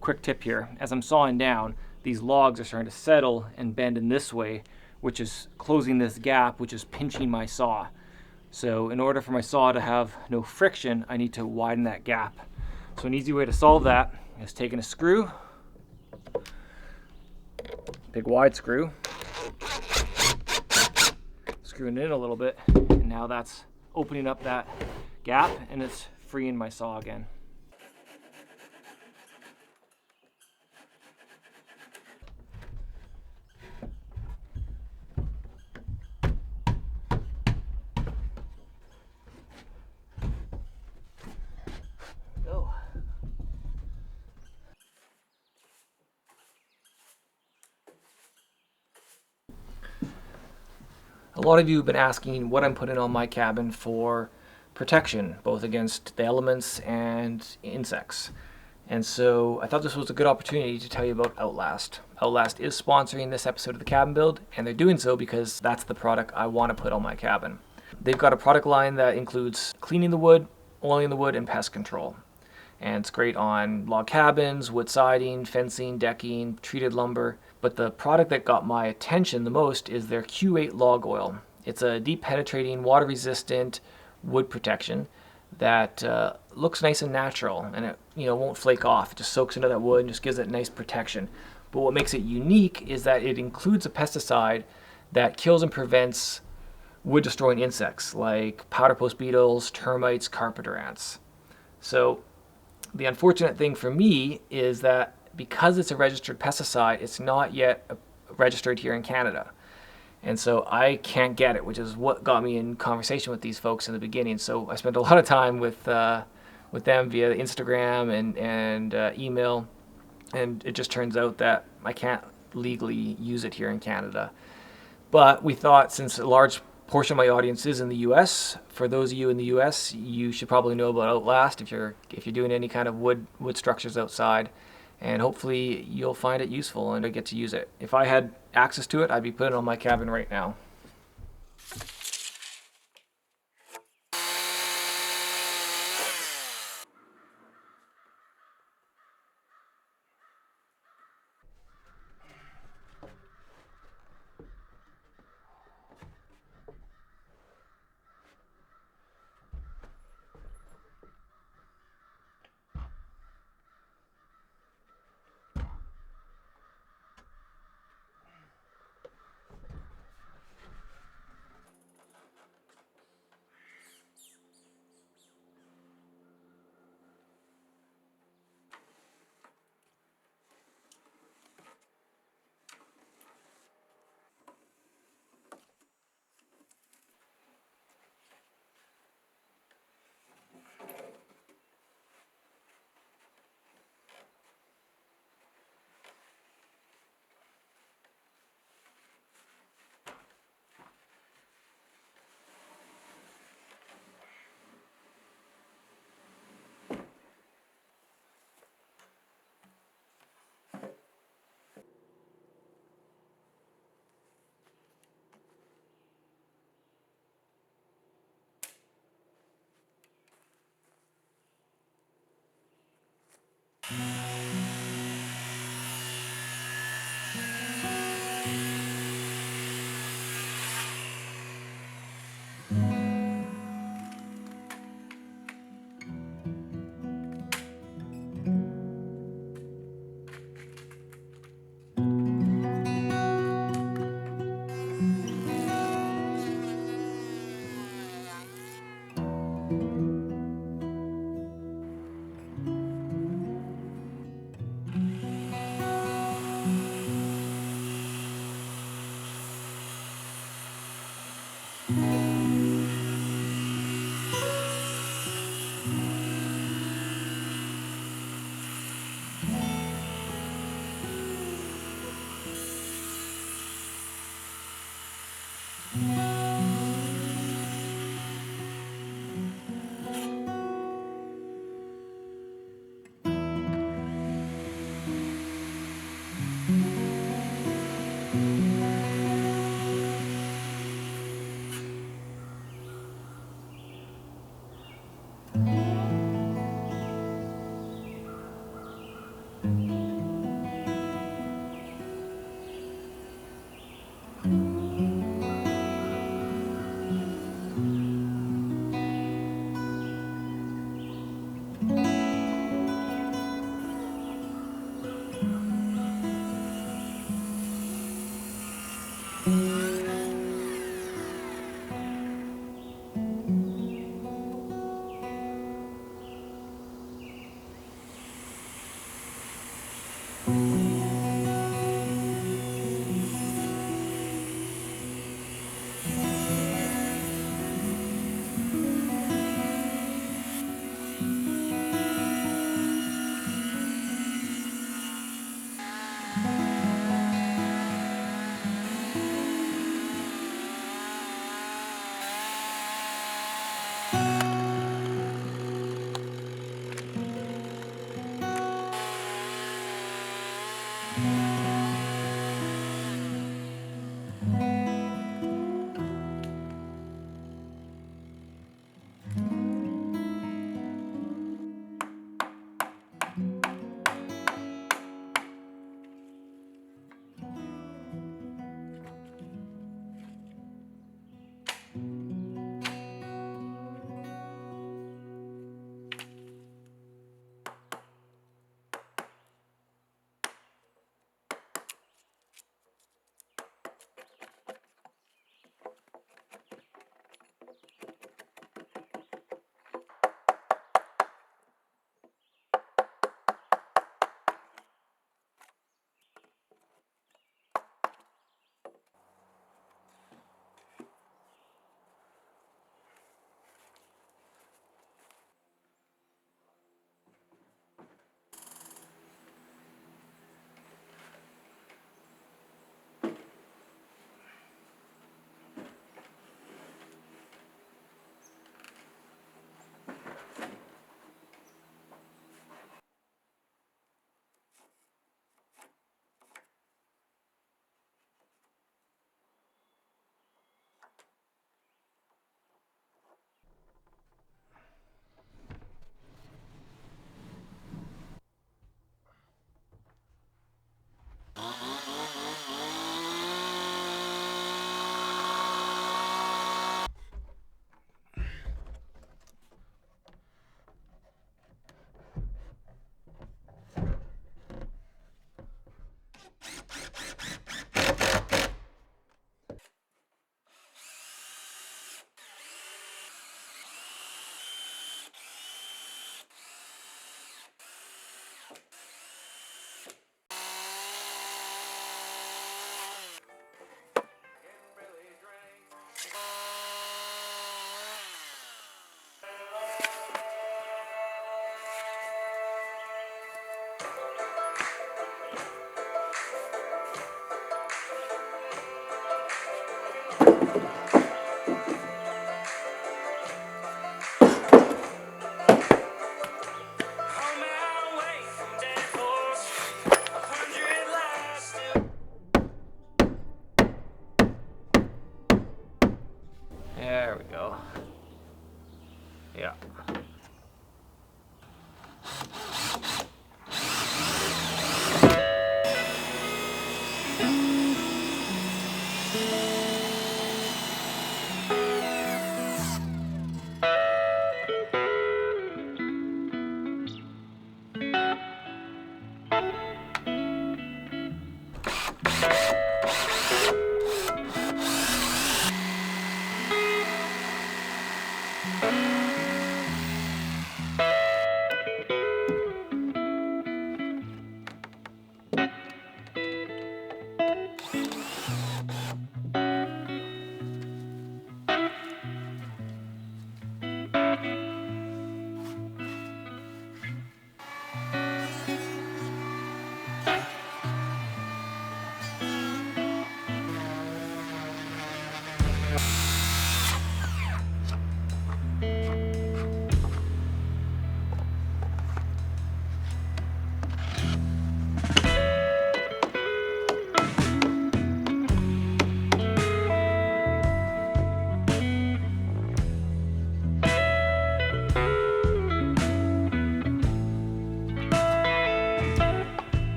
Quick tip here, as I'm sawing down, these logs are starting to settle and bend in this way, which is closing this gap, which is pinching my saw. So in order for my saw to have no friction, I need to widen that gap. So an easy way to solve that is taking a screw, big wide screw, screwing it in a little bit, and now that's opening up that gap and it's freeing my saw again. Go. A lot of you have been asking what I'm putting on my cabin for protection, both against the elements and insects. And so I thought this was a good opportunity to tell you about Outlast. Outlast is sponsoring this episode of the Cabin Build, and they're doing so because that's the product I want to put on my cabin. They've got a product line that includes cleaning the wood, oiling the wood, and pest control. And it's great on log cabins, wood siding, fencing, decking, treated lumber. But the product that got my attention the most is their Q8 log oil. It's a deep penetrating, water resistant wood protection that looks nice and natural, and it won't flake off. It just soaks into that wood and just gives it nice protection. But what makes it unique is that it includes a pesticide that kills and prevents wood destroying insects like powder post beetles, termites, carpenter ants. So the unfortunate thing for me is that because it's a registered pesticide, it's not yet registered here in Canada. And so I can't get it, which is what got me in conversation with these folks in the beginning. So I spent a lot of time with them via Instagram and email, and it just turns out that I can't legally use it here in Canada. But we thought, since a large portion of my audience is in the U.S., for those of you in the U.S., you should probably know about Outlast if you're doing any kind of wood structures outside. And hopefully you'll find it useful and get to use it. If I had access to it, I'd be putting it on my cabin right now.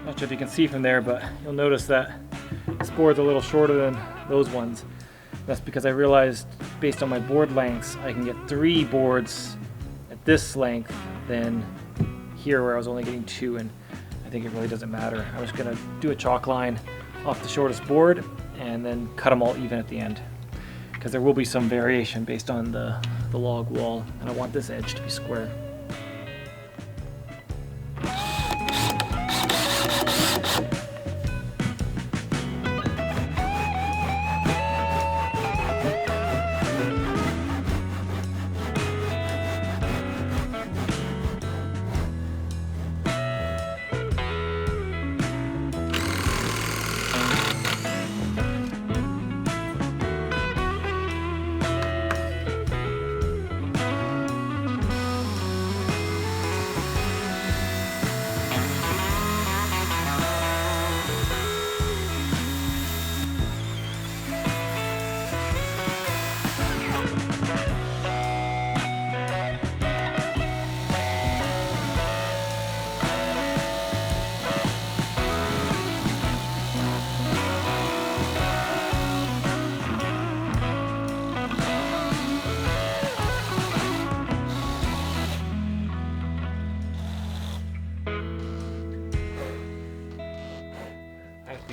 Not sure if you can see from there, but you'll notice that this board's a little shorter than those ones. That's because I realized based on my board lengths, I can get 3 boards at this length than here where I was only getting 2, and I think it really doesn't matter. I'm just gonna do a chalk line off the shortest board and then cut them all even at the end, because there will be some variation based on the log wall, and I want this edge to be square.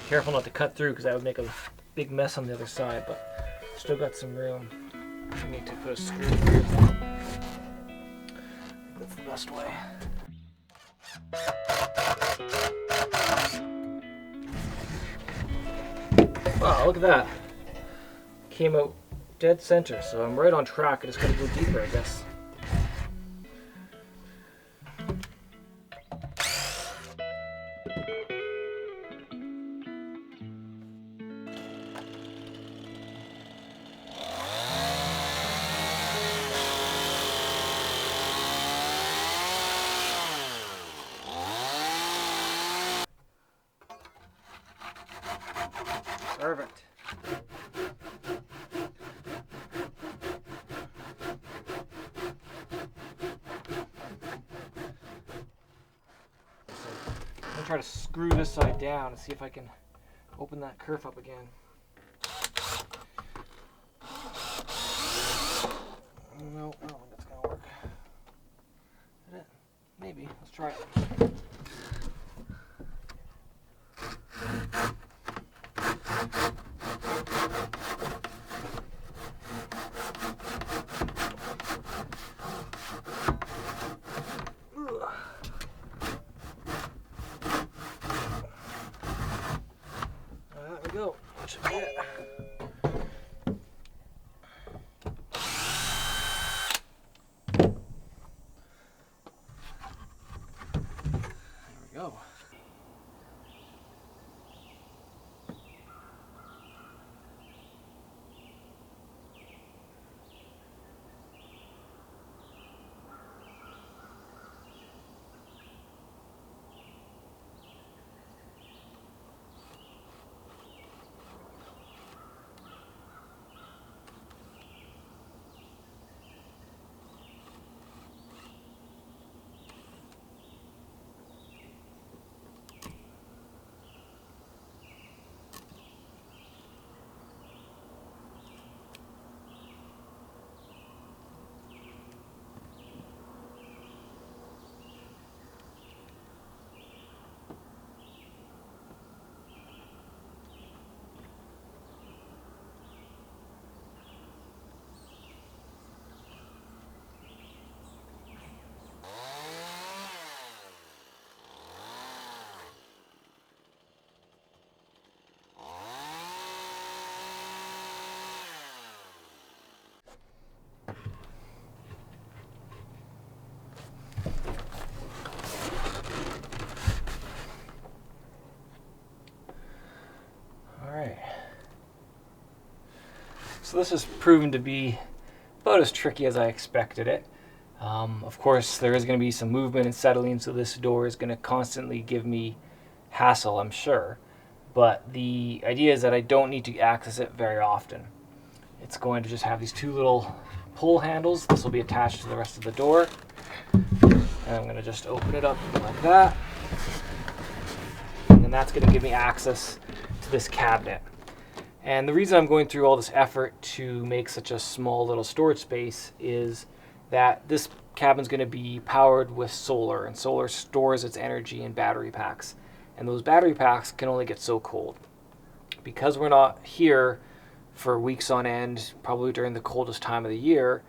Careful not to cut through because that would make a big mess on the other side, but still got some room. I need to put a screw through. That's the best way. Wow, look at that. Came out dead center, so I'm right on track. I just gotta go deeper, I guess. Perfect. I'm gonna try to screw this side down and see if I can open that kerf up again. No, I don't think that's gonna work. Is it? Maybe. Let's try it. stretch a bit. There we go. So this has proven to be about as tricky as I expected it. Of course, there is going to be some movement and settling, so this door is going to constantly give me hassle, I'm sure. But the idea is that I don't need to access it very often. It's going to just have these two little pull handles. This will be attached to the rest of the door. And I'm going to just open it up like that. And that's going to give me access to this cabinet. And the reason I'm going through all this effort to make such a small little storage space is that this cabin's going to be powered with solar, and solar stores its energy in battery packs. And those battery packs can only get so cold. Because we're not here for weeks on end, probably during the coldest time of the year,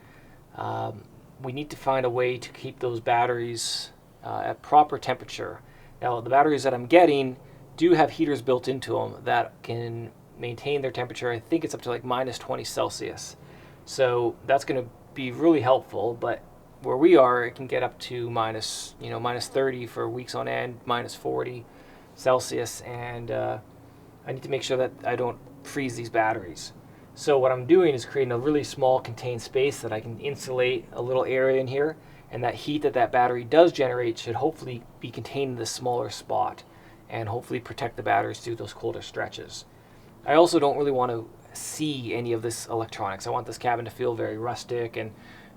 we need to find a way to keep those batteries at proper temperature. Now, the batteries that I'm getting do have heaters built into them that can maintain their temperature. I think it's up to like minus 20 Celsius. So that's going to be really helpful, but where we are, it can get up to minus 30 for weeks on end, minus 40 Celsius, and I need to make sure that I don't freeze these batteries. So what I'm doing is creating a really small contained space that I can insulate a little area in here, and that heat that battery does generate should hopefully be contained in this smaller spot and hopefully protect the batteries through those colder stretches. I also don't really want to see any of this electronics. I want this cabin to feel very rustic and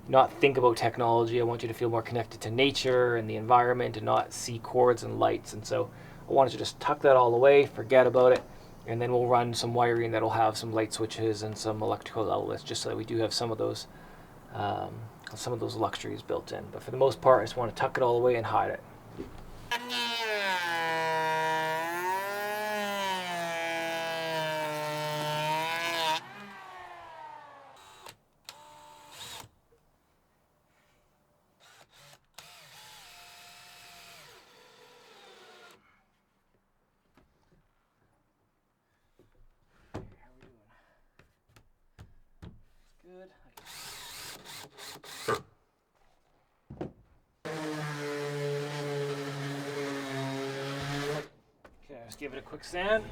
not think about technology. I want you to feel more connected to nature and the environment and not see cords and lights. And so I wanted to just tuck that all away, forget about it, and then we'll run some wiring that'll have some light switches and some electrical outlets, just so that we do have some of those luxuries built in. But for the most part, I just want to tuck it all away and hide it. Good. Okay, let's give it a quick sand.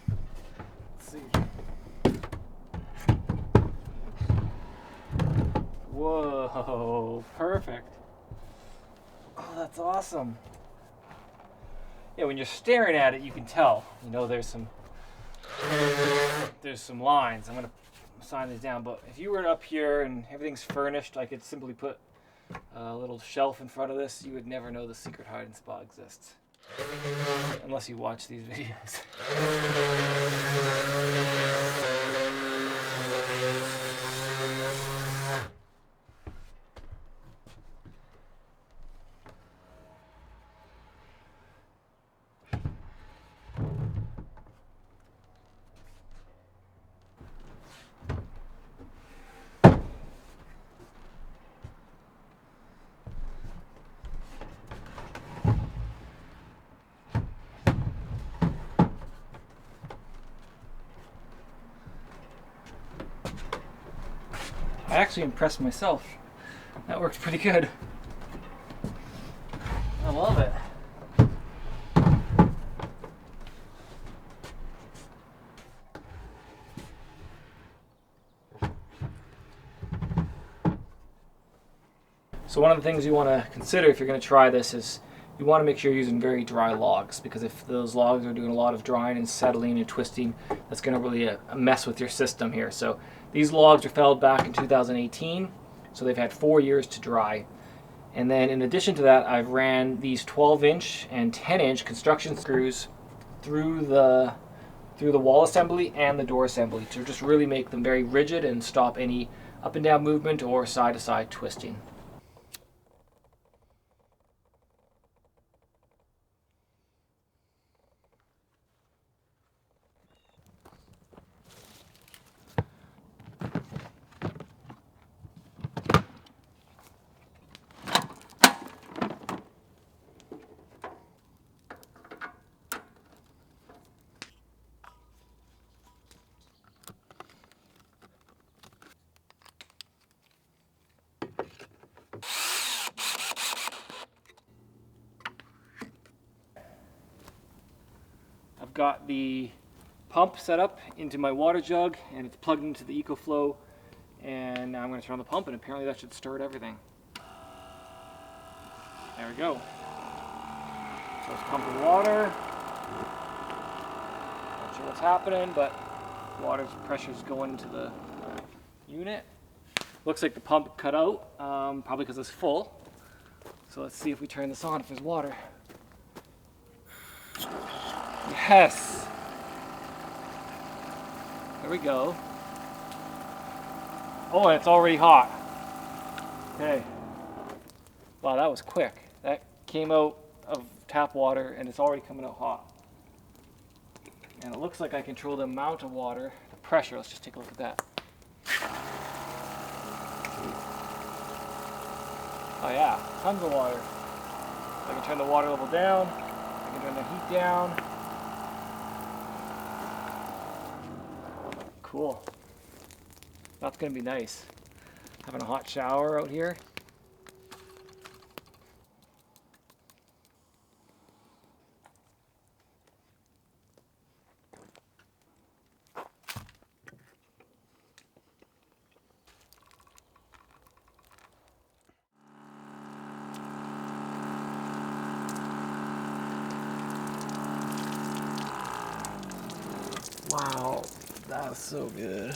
Let's see. Whoa, perfect. Oh, that's awesome. Yeah, when you're staring at it, you can tell. You know, there's some lines. I'm gonna sign these down, but if you were up here and everything's furnished, I could simply put a little shelf in front of this. You would never know the secret hiding spot exists unless you watch these videos. I actually impressed myself. That worked pretty good. I love it. So one of the things you want to consider if you're going to try this is you want to make sure you're using very dry logs, because if those logs are doing a lot of drying and settling and twisting, that's going to really mess with your system here. So these logs are felled back in 2018, so they've had 4 years to dry. And then in addition to that, I've ran these 12-inch and 10-inch construction screws through the wall assembly and the door assembly to just really make them very rigid and stop any up and down movement or side to side twisting. I've got the pump set up into my water jug and it's plugged into the EcoFlow, and now I'm going to turn on the pump and apparently that should start everything. There we go. So it's pumping water. Not sure what's happening, but water pressure's going into the unit. Looks like the pump cut out, probably because it's full. So let's see if we turn this on if there's water. Yes! There we go. Oh, and it's already hot. Okay. Wow, that was quick. That came out of tap water and it's already coming out hot. And it looks like I control the amount of water, the pressure. Let's just take a look at that. Oh yeah, tons of water. I can turn the water level down. I can turn the heat down. Cool. That's gonna be nice. Having a hot shower out here. Wow, that was so good.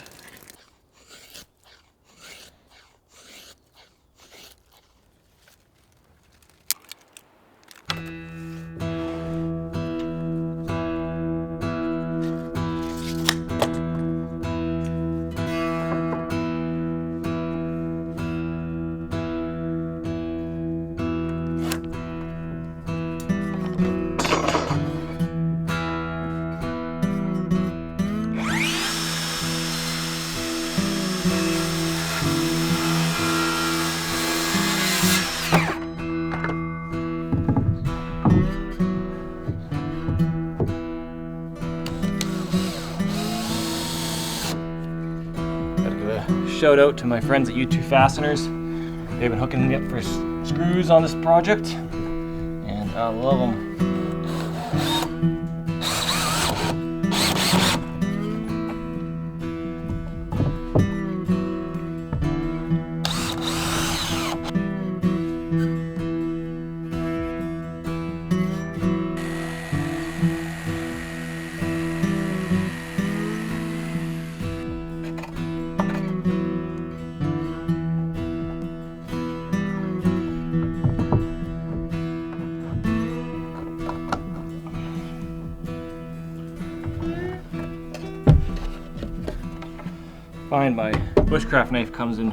Shout out to my friends at U2 Fasteners. They've been hooking me up for screws on this project, and I love them. Find my bushcraft knife comes in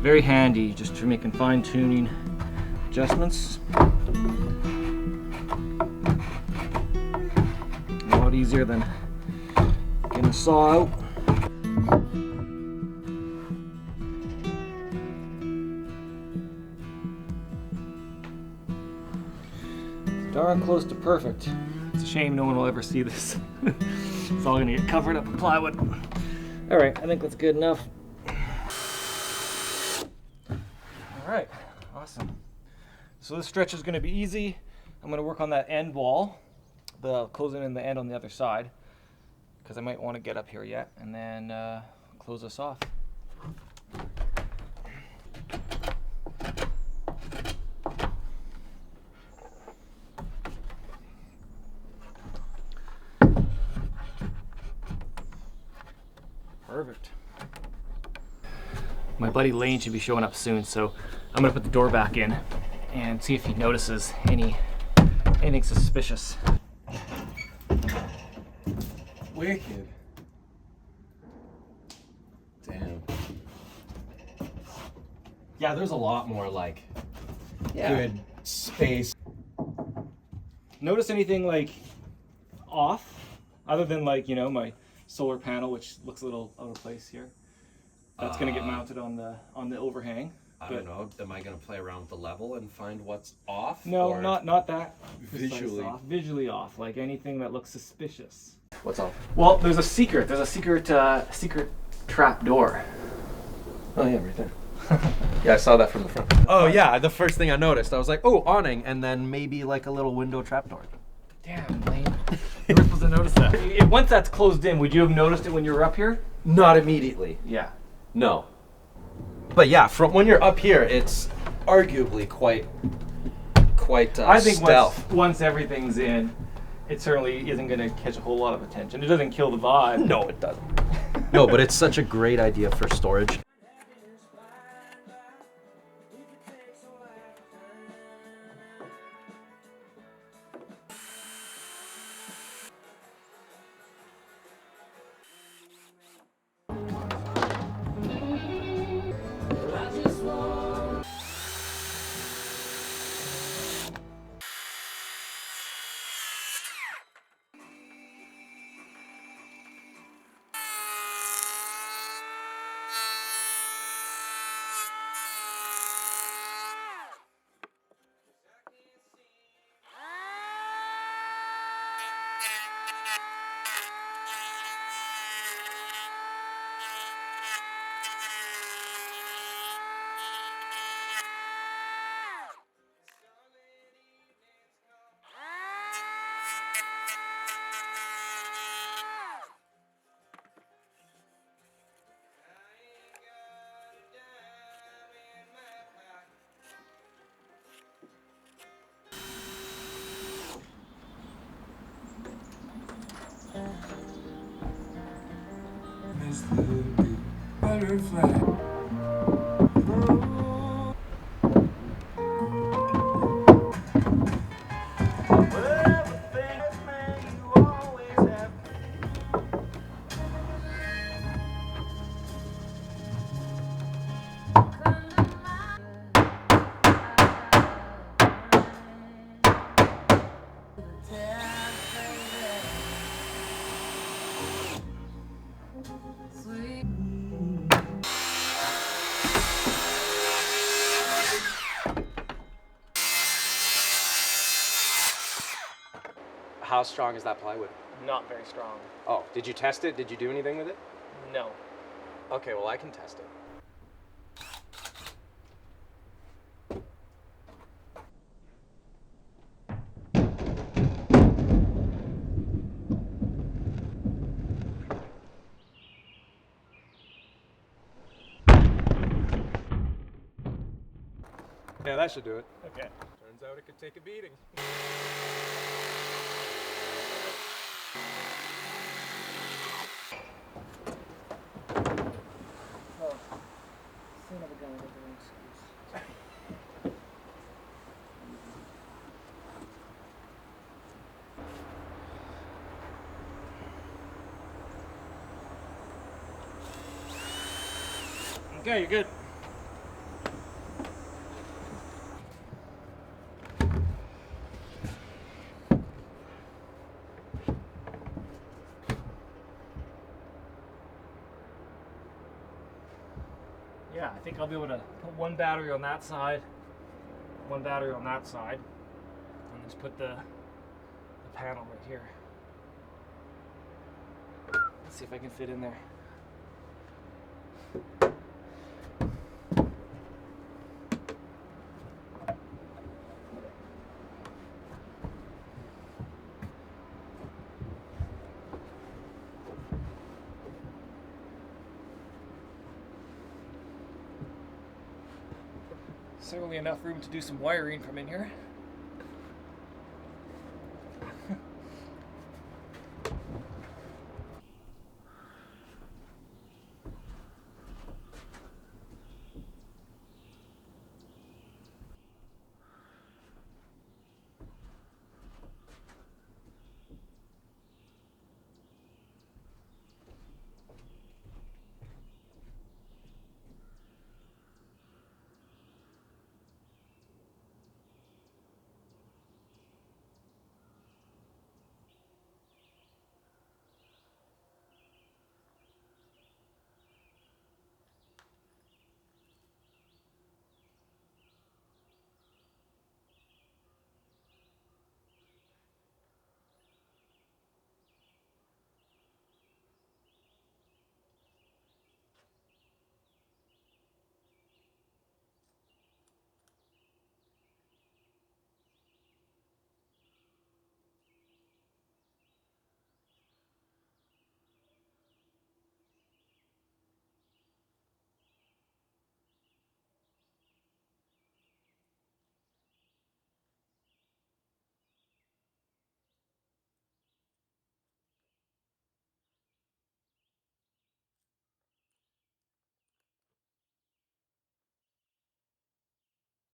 very handy just for making fine-tuning adjustments. A lot easier than getting a saw out. Darn close to perfect. It's a shame no one will ever see this. It's all gonna get covered up with plywood. All right, I think that's good enough. All right, awesome. So this stretch is going to be easy. I'm going to work on that end wall, the closing in the end on the other side, because I might want to get up here yet, and then close this off. Perfect. My buddy Lane should be showing up soon, so I'm gonna put the door back in and see if he notices anything suspicious. Wicked. Damn. Yeah, there's a lot more like good space. Notice anything like off, other than like, you know, my solar panel, which looks a little out of place here. That's gonna get mounted on the overhang. I don't know. Am I gonna play around with the level and find what's off? No, or not that. visually Off. Visually off, like anything that looks suspicious. What's off? Well, there's a secret. There's a secret trap door. Oh yeah, right there. Yeah, I saw that from the front. Oh yeah, the first thing I noticed, I was like, oh, awning, and then maybe like a little window trapdoor. Damn, Lane. You were supposed to notice that. Once that's closed in, would you have noticed it when you were up here? Not immediately. Yeah. No. But yeah, from when you're up here, it's arguably quite I think stealth. once everything's in, it certainly isn't going to catch a whole lot of attention. It doesn't kill the vibe. No, it doesn't. No, but it's such a great idea for storage. Butterfly. How strong is that plywood? Not very strong. Oh, did you test it? Did you do anything with it? No. Okay, well I can test it. Yeah, that should do it. Okay. Turns out it could take a beating. Okay, you're good. Yeah, I think I'll be able to put one battery on that side, one battery on that side, and just put the panel right here. Let's see if I can fit in there. Certainly enough room to do some wiring from in here.